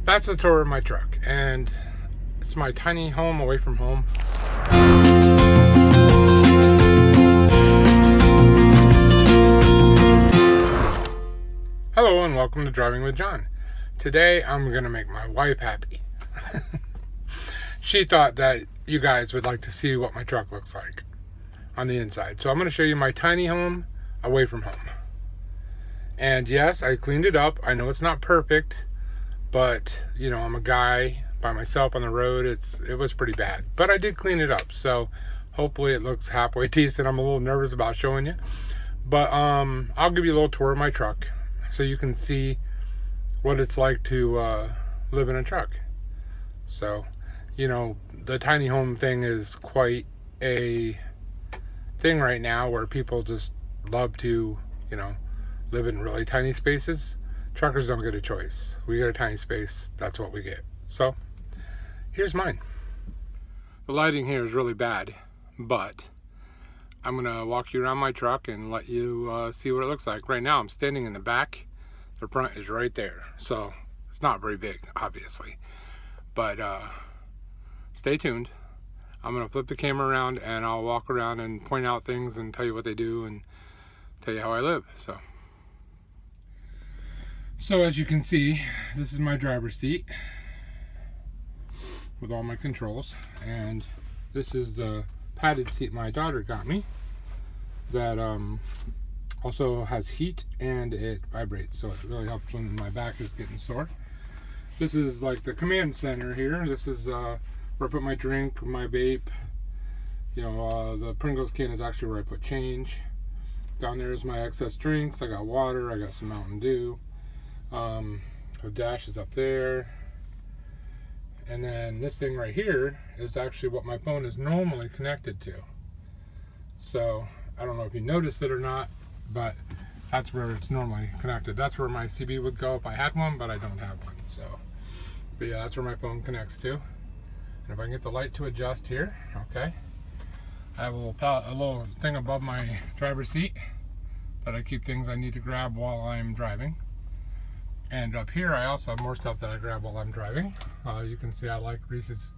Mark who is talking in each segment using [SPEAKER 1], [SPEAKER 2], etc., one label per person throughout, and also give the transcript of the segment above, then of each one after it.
[SPEAKER 1] That's a tour of my truck, and it's my tiny home away from home. Hello and welcome to Driving with John. Today I'm going to make my wife happy. She thought that you guys would like to see what my truck looks like on the inside. So I'm going to show you my tiny home away from home. And yes, I cleaned it up. I know it's not perfect, but you know, I'm a guy by myself on the road. It was pretty bad, but I did clean it up. So hopefully it looks halfway decent. I'm a little nervous about showing you, but I'll give you a little tour of my truck so you can see what it's like to live in a truck. So, you know, the tiny home thing is quite a thing right now where people just love to, you know, live in really tiny spaces. Truckers don't get a choice. We get a tiny space, that's what we get. So here's mine. The lighting here is really bad, but I'm gonna walk you around my truck and let you see what it looks like. Right now I'm standing in the back. The front is right there, so it's not very big, obviously, but stay tuned. I'm gonna flip the camera around and I'll walk around and point out things and tell you what they do and tell you how I live. So as you can see, this is my driver's seat with all my controls, and this is the padded seat my daughter got me that also has heat and it vibrates, so it really helps when my back is getting sore. This is like the command center here. This is where I put my drink, my vape. You know, the Pringles can is actually where I put change. Down there is my excess drinks. I got water, I got some Mountain Dew. The dash is up there, and then this thing right here is actually what my phone is normally connected to. So I don't know if you noticed it or not, but that's where it's normally connected. That's where my CB would go if I had one, but I don't have one. So, but yeah, that's where my phone connects to. And if I can get the light to adjust here, okay. I have a little thing above my driver's seat that I keep things I need to grab while I'm driving. And up here I also have more stuff that I grab while I'm driving. You can see I like Reese's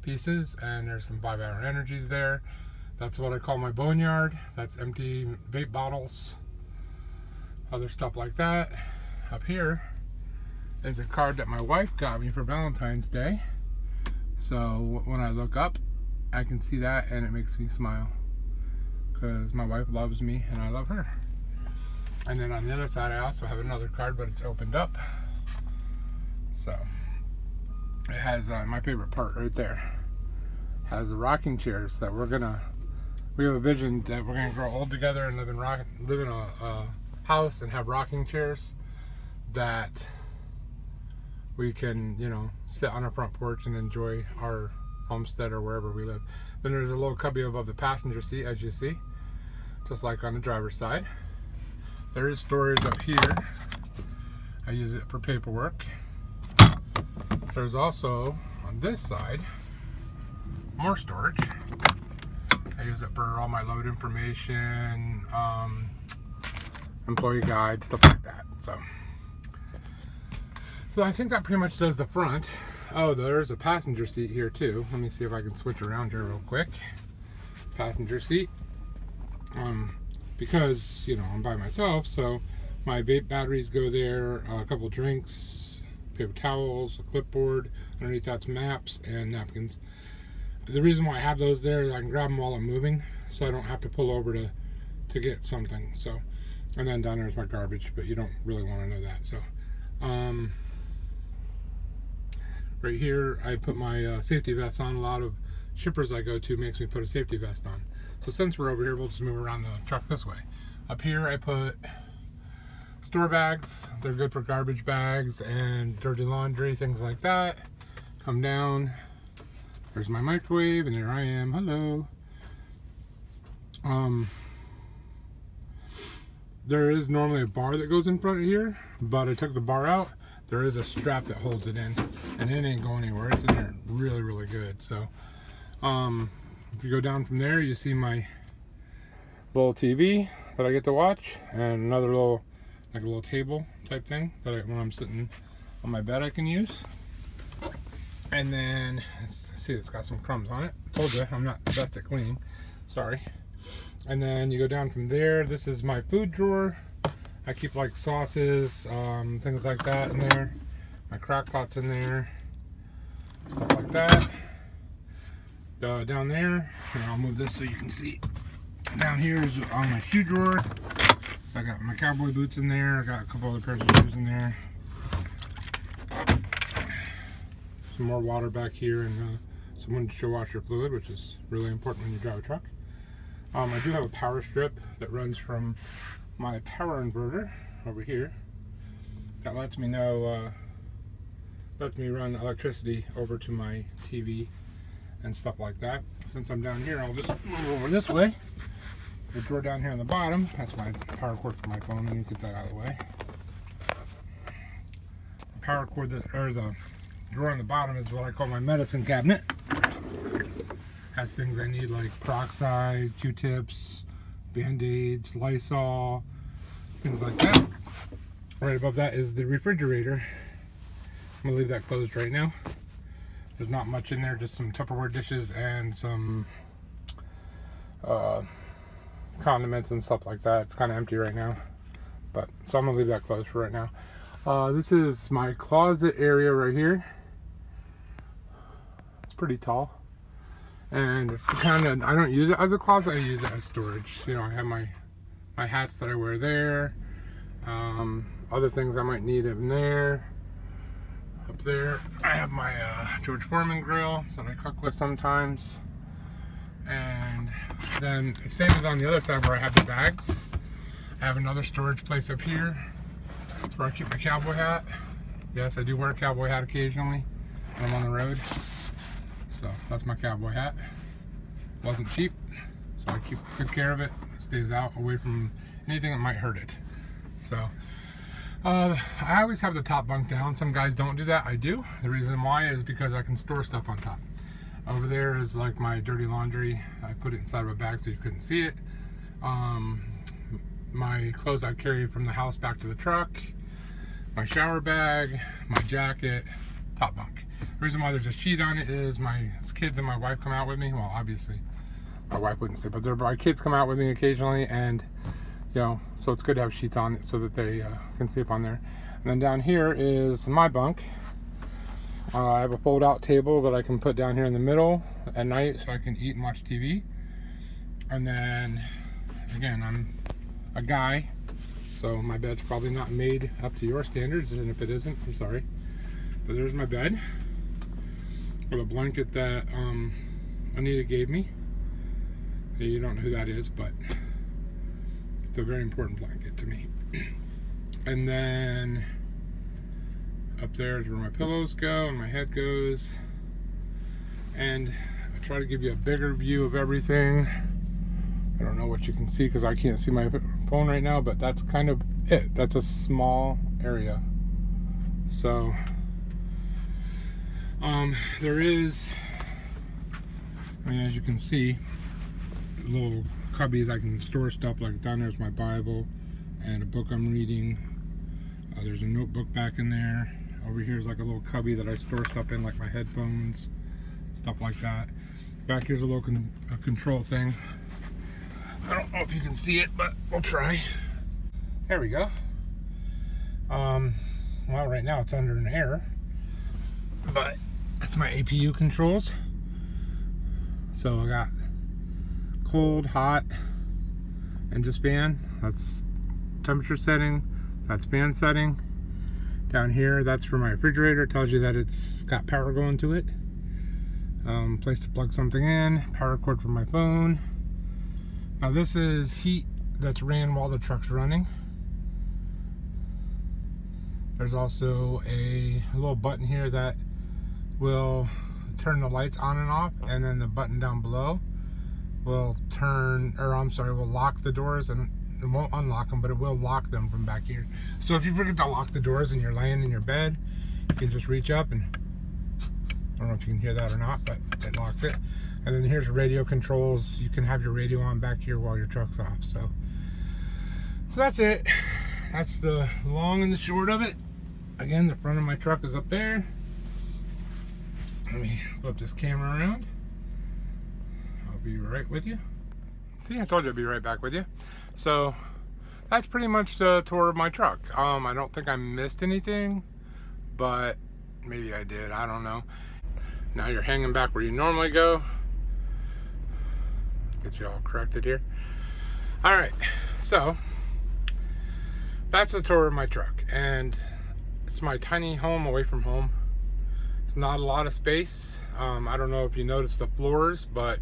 [SPEAKER 1] Pieces, and there's some 5-hour energies there. That's what I call my boneyard. That's empty vape bottles, other stuff like that. Up here is a card that my wife got me for Valentine's Day. So when I look up, I can see that and it makes me smile because my wife loves me and I love her. And then on the other side I also have another card, but it's opened up. So it has my favorite part right there. It has the rocking chairs that we have a vision that we're gonna grow old together and live in a house and have rocking chairs that we can, you know, sit on our front porch and enjoy our homestead or wherever we live. Then there's a little cubby above the passenger seat, as you see, just like on the driver's side. There is storage up here. I use it for paperwork. There's also, on this side, more storage. I use it for all my load information, employee guide, stuff like that. So I think that pretty much does the front. Oh, there's a passenger seat here too. Let me see if I can switch around here real quick. Passenger seat. Because, you know, I'm by myself, so my vape batteries go there, a couple drinks, paper towels, a clipboard. Underneath that's maps and napkins. The reason why I have those there is I can grab them while I'm moving, so I don't have to pull over to get something. So, and then down there's my garbage, but you don't really want to know that. So, right here I put my safety vest on. A lot of shippers I go to makes me put a safety vest on. So since we're over here, we'll just move around the truck this way. Up here I put store bags. They're good for garbage bags and dirty laundry, things like that. Come down. There's my microwave, and here I am. Hello. There is normally a bar that goes in front of here, but I took the bar out. There is a strap that holds it in, and it ain't going anywhere. It's in there really, really good. So, if you go down from there, you see my little TV that I get to watch, and another little, like a little table type thing that when I'm sitting on my bed I can use. And then, let's see, it's got some crumbs on it. Told you, I'm not the best at cleaning. Sorry. And then you go down from there. This is my food drawer. I keep like sauces, things like that in there. My crock pot's in there. Stuff like that. Down there, and I'll move this so you can see. Down here is on my shoe drawer. I got my cowboy boots in there. I got a couple other pairs of shoes in there. Some more water back here, and some windshield washer fluid, which is really important when you drive a truck. I do have a power strip that runs from my power inverter over here. That lets me know, lets me run electricity over to my TV and stuff like that. Since I'm down here, I'll just move over this way. The drawer down here on the bottom, that's my power cord for my phone. Let me get that out of the way. The power cord, or the drawer on the bottom is what I call my medicine cabinet. Has things I need like peroxide, Q-tips, Band-Aids, Lysol, things like that. Right above that is the refrigerator. I'm gonna leave that closed right now. There's not much in there, just some Tupperware dishes and some condiments and stuff like that. It's kind of empty right now, but so I'm gonna leave that closed for right now. This is my closet area right here. It's pretty tall, and it's kind of, I don't use it as a closet, I use it as storage. You know, I have my hats that I wear there, other things I might need in there. Up there, I have my George Foreman grill that I cook with sometimes. And then, same as on the other side where I have the bags, I have another storage place up here. That's where I keep my cowboy hat. Yes, I do wear a cowboy hat occasionally when I'm on the road. So, that's my cowboy hat. Wasn't cheap, so I keep good care of it. It stays out, away from anything that might hurt it. So, I always have the top bunk down. Some guys don't do that. I do. The reason why is because I can store stuff on top. Over there is like my dirty laundry. I put it inside of a bag so you couldn't see it. My clothes I carry from the house back to the truck. My shower bag, my jacket, top bunk. The reason why there's a sheet on it is my kids and my wife come out with me. Well, obviously, my wife wouldn't stay, but my kids come out with me occasionally, and you know, so it's good to have sheets on it so that they can sleep on there. And then down here is my bunk. I have a fold-out table that I can put down here in the middle at night so I can eat and watch TV. And then, again, I'm a guy, so my bed's probably not made up to your standards, and if it isn't, I'm sorry. But there's my bed with a blanket that Anita gave me. You don't know who that is, but it's a very important blanket to me. And then up there is where my pillows go and my head goes. And I try to give you a bigger view of everything. I don't know what you can see because I can't see my phone right now, but that's kind of it. That's a small area. So there is, I mean, as you can see, little cubbies I can store stuff. Like down there's my Bible and a book I'm reading. There's a notebook back in there. Over here's like a little cubby that I store stuff in, like my headphones, stuff like that. Back here's a little control thing. I don't know if you can see it, but we'll try. There we go. Well, right now it's under an air, but that's my APU controls. So I got cold, hot, and just fan. That's temperature setting. That's fan setting. Down here, that's for my refrigerator. It tells you that it's got power going to it. Place to plug something in. Power cord for my phone. Now this is heat that's ran while the truck's running. There's also a little button here that will turn the lights on and off, and then the button down below will turn, or I'm sorry, will lock the doors, and it won't unlock them, but it will lock them from back here. So if you forget to lock the doors and you're laying in your bed, you can just reach up and, I don't know if you can hear that or not, but it locks it. And then here's radio controls. You can have your radio on back here while your truck's off. So that's it. That's the long and the short of it. Again, the front of my truck is up there. Let me flip this camera around. I'll be right with you. See, I told you I'd be right back with you. So that's pretty much the tour of my truck. I don't think I missed anything, but maybe I did, I don't know. Now you're hanging back where you normally go. Get you all corrected here. All right, so that's the tour of my truck, and it's my tiny home away from home. It's not a lot of space. I don't know if you noticed the floors, but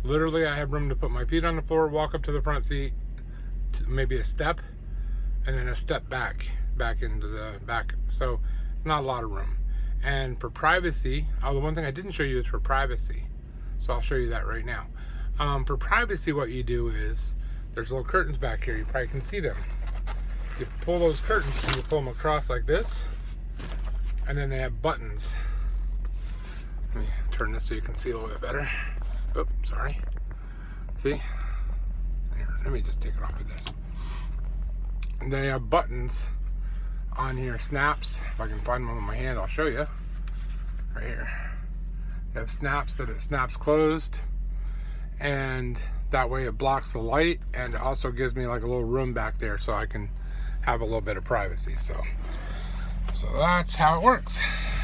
[SPEAKER 1] literally I have room to put my feet on the floor, walk up to the front seat, maybe a step, and then a step back into the back. So it's not a lot of room. And for privacy, the one thing I didn't show you is for privacy, so I'll show you that right now. For privacy, what you do is there's little curtains back here. You probably can see them. You pull those curtains and you pull them across like this, and then they have buttons. Let me turn this so you can see a little bit better. Oh, sorry. See? Here, let me just take it off of this. And they have buttons on here, snaps. If I can find one with my hand, I'll show you. Right here. They have snaps that it snaps closed, and that way it blocks the light, and it also gives me like a little room back there so I can have a little bit of privacy. So that's how it works,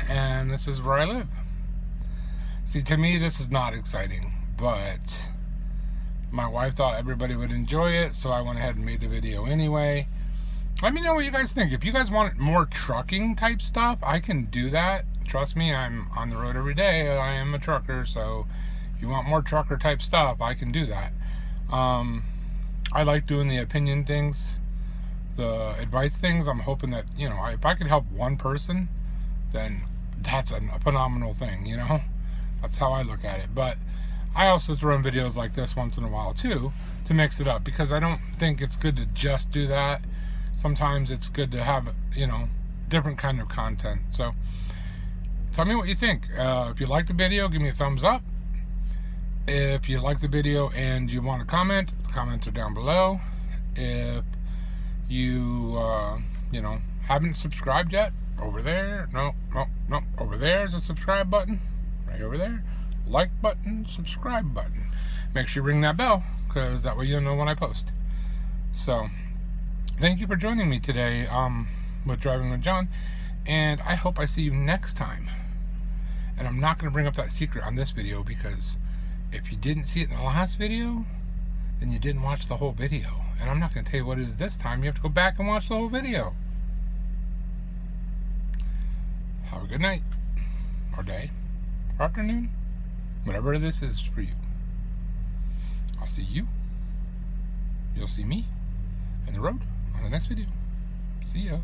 [SPEAKER 1] and this is where I live. See, to me this is not exciting, but my wife thought everybody would enjoy it, so I went ahead and made the video anyway. Let me know what you guys think. If you guys want more trucking type stuff, I can do that. Trust me, I'm on the road every day. I am a trucker, so if you want more trucker type stuff, I can do that. I like doing the opinion things, the advice things. I'm hoping that, you know, if I can help one person, then that's a phenomenal thing, you know? That's how I look at it. But I also throw in videos like this once in a while too, to mix it up, because I don't think it's good to just do that. Sometimes it's good to have, you know, different kind of content. So tell me what you think. If you like the video, give me a thumbs up. If you like the video and you want to comment, the comments are down below. If you you know, haven't subscribed yet, over there, no, over there's a subscribe button, right over there, like button, subscribe button. Make sure you ring that bell, because that way you'll know when I post. So thank you for joining me today with Driving with John, and I hope I see you next time. And I'm not going to bring up that secret on this video, because if you didn't see it in the last video, then you didn't watch the whole video. And I'm not going to tell you what it is this time. You have to go back and watch the whole video. Have a good night, or day, or afternoon, whatever this is for you. I'll see you. You'll see me on the road on the next video. See ya.